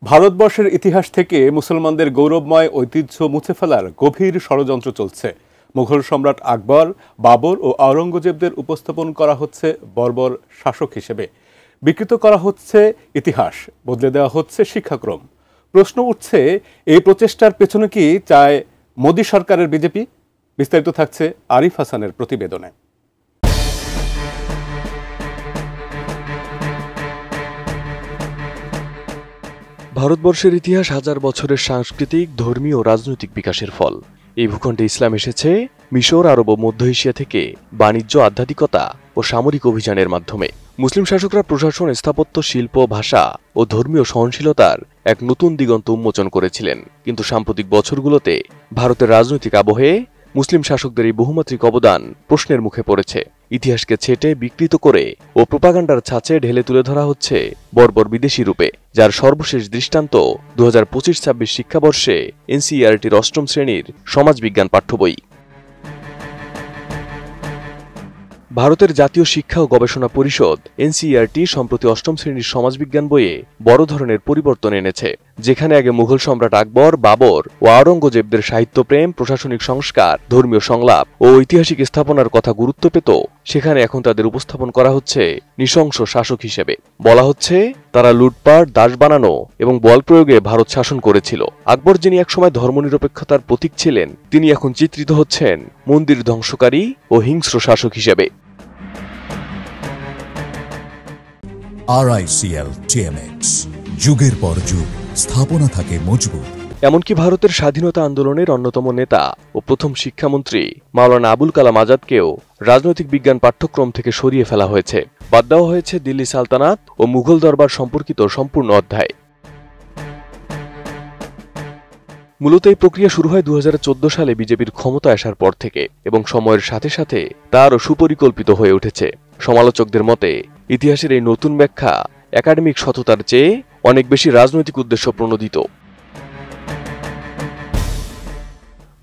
ভারতবর্ষের ইতিহাস থেকে মুসলমানদের গৌরবময় ঐতিহ্য মুছে ফেলার গভীর ষড়যন্ত্র চলছে। মুঘল সম্রাট আকবর, বাবর ও আওরঙ্গজেবদের উপস্থাপন করা হচ্ছে বর্বর শাসক হিসেবে, বিকৃত করা হচ্ছে ইতিহাস, বদলে দেওয়া হচ্ছে শিক্ষাক্রম। প্রশ্ন উঠছে, এই প্রচেষ্টার পেছনে কি চায় মোদী সরকারের বিজেপি? বিস্তারিত থাকছে আরিফ হাসানের প্রতিবেদনে। ভারতবর্ষের ইতিহাস হাজার বছরের সাংস্কৃতিক, ধর্মীয় ও রাজনৈতিক বিকাশের ফল। এই ভূখণ্ডে ইসলাম এসেছে মিশর, আরব ও মধ্য এশিয়া থেকে বাণিজ্য, আধ্যাত্মিকতা ও সামরিক অভিযানের মাধ্যমে। মুসলিম শাসকরা প্রশাসন, স্থাপত্য, শিল্প, ভাষা ও ধর্মীয় সহনশীলতার এক নতুন দিগন্ত উন্মোচন করেছিলেন। কিন্তু সাম্প্রতিক বছরগুলোতে ভারতের রাজনৈতিক আবহে মুসলিম শাসকদের এই বহুমাত্রিক অবদান প্রশ্নের মুখে পড়েছে। ইতিহাসকে ছেটে, বিকৃত করে ও প্রোপাগান্ডার ছাঁচে ঢেলে তুলে ধরা হচ্ছে বর্বর বিদেশি রূপে, যার সর্বশেষ দৃষ্টান্ত 2025-26 শিক্ষাবর্ষে এনসিইআরটির অষ্টম শ্রেণীর সমাজবিজ্ঞান পাঠ্য বই। ভারতের জাতীয় শিক্ষা ও গবেষণা পরিষদ এনসিইআরটি সম্প্রতি অষ্টম শ্রেণীর সমাজবিজ্ঞান বইয়ে বড় ধরনের পরিবর্তন এনেছে। যেখানে আগে মুঘল সম্রাট আকবর, বাবর ও আওরঙ্গজেবদের সাহিত্যপ্রেম, প্রশাসনিক সংস্কার, ধর্মীয় সংলাপ ও ঐতিহাসিক স্থাপনার কথা গুরুত্ব পেত, সেখানে এখন তাদের উপস্থাপন করা হচ্ছে নৃশংস শাসক হিসেবে। বলা হচ্ছে তারা লুটপাট, দাস বানানো এবং বল প্রয়োগে ভারত শাসন করেছিল। আকবর, যিনি একসময় ধর্মনিরপেক্ষতার প্রতীক ছিলেন, তিনি এখন চিত্রিত হচ্ছেন মন্দির ধ্বংসকারী ও হিংস্র শাসক হিসেবে। RICL TMX, যুগের পর যুগ স্থাপনা থাকে মজবুত। এমনকি ভারতের স্বাধীনতা আন্দোলনের অন্যতম নেতা ও প্রথম শিক্ষামন্ত্রী মাওলানা আবুল কালাম আজাদকেও রাজনৈতিক বিজ্ঞান পাঠ্যক্রম থেকে সরিয়ে ফেলা হয়েছে। বাদ দেওয়া হয়েছে দিল্লি সালতানাত ও মুঘল দরবার সম্পর্কিত সম্পূর্ণ অধ্যায়। মূলত এই প্রক্রিয়া শুরু হয় 2014 সালে বিজেপির ক্ষমতায় আসার পর থেকে এবং সময়ের সাথে সাথে তা আরও সুপরিকল্পিত হয়ে উঠেছে। সমালোচকদের মতে ইতিহাসের এই নতুন ব্যাখ্যা একাডেমিক সততার চেয়ে অনেক বেশি রাজনৈতিক উদ্দেশ্য প্রণোদিত।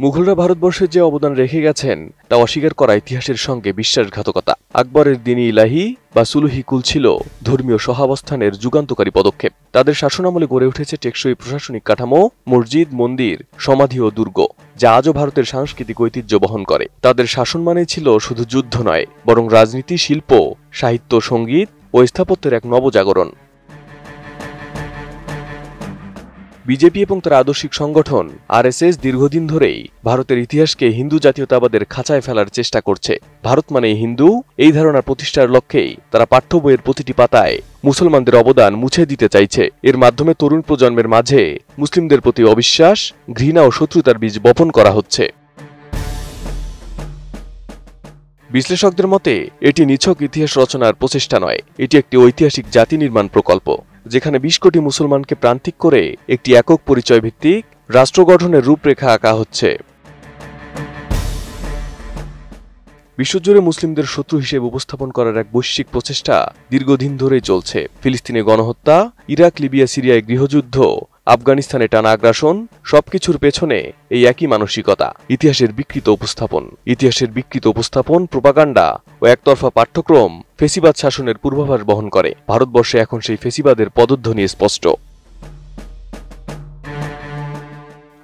মুঘলরা ভারতবর্ষে যে অবদান রেখে গেছেন তা অস্বীকার করা ইতিহাসের সঙ্গে বিশ্বাসঘাতকতা। আকবরের দ্বীনি ইলাহি বা সুলুহি কুল ছিল ধর্মীয় সহাবস্থানের যুগান্তকারী পদক্ষেপ। তাদের শাসনামলে গড়ে উঠেছে টেকসই প্রশাসনিক কাঠামো, মসজিদ, মন্দির, সমাধি ও দুর্গ, যা আজও ভারতের সাংস্কৃতিক ঐতিহ্য বহন করে। তাদের শাসন মানে ছিল শুধু যুদ্ধ নয়, বরং রাজনীতি, শিল্প, সাহিত্য, সঙ্গীত ও স্থাপত্যের এক নবজাগরণ। বিজেপি এবং তার আদর্শিক সংগঠন RSS দীর্ঘদিন ধরেই ভারতের ইতিহাসকে হিন্দু জাতীয়তাবাদের খাঁচায় ফেলার চেষ্টা করছে। ভারত মানে হিন্দু, এই ধারণা প্রতিষ্ঠার লক্ষ্যেই তারা পাঠ্য বইয়ের প্রতিটি পাতায় মুসলমানদের অবদান মুছে দিতে চাইছে। এর মাধ্যমে তরুণ প্রজন্মের মাঝে মুসলিমদের প্রতি অবিশ্বাস, ঘৃণা ও শত্রুতার বীজ বপন করা হচ্ছে। বিশ্লেষকদের মতে এটি নিছক ইতিহাস রচনার প্রচেষ্টা নয়, এটি একটি ঐতিহাসিক জাতি নির্মাণ প্রকল্প, যেখানে 20 কোটি মুসলমানকে প্রান্তিক করে একটি একক পরিচয় ভিত্তিক রাষ্ট্র গঠনের রূপরেখা আঁকা হচ্ছে। বিশ্বজুড়ে মুসলিমদের শত্রু হিসেবে উপস্থাপন করার এক বৈশ্বিক প্রচেষ্টা দীর্ঘদিন ধরেই চলছে। ফিলিস্তিনে গণহত্যা, ইরাক, লিবিয়া, সিরিয়ায় গৃহযুদ্ধ, আফগানিস্তানে টানা আগ্রাসন, সবকিছুর পেছনে এই একই মানসিকতা, ইতিহাসের বিকৃত উপস্থাপন, প্রোপাগান্ডা ও একতরফা পাঠ্যক্রম ফেসিবাদ শাসনের পূর্বাভাস বহন করে। ভারতবর্ষে এখন সেই ফেসিবাদের পদধ্বনি স্পষ্ট।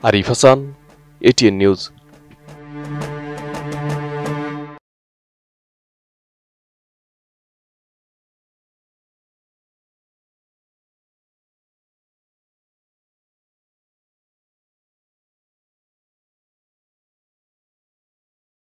Arif Hasan, ATN news.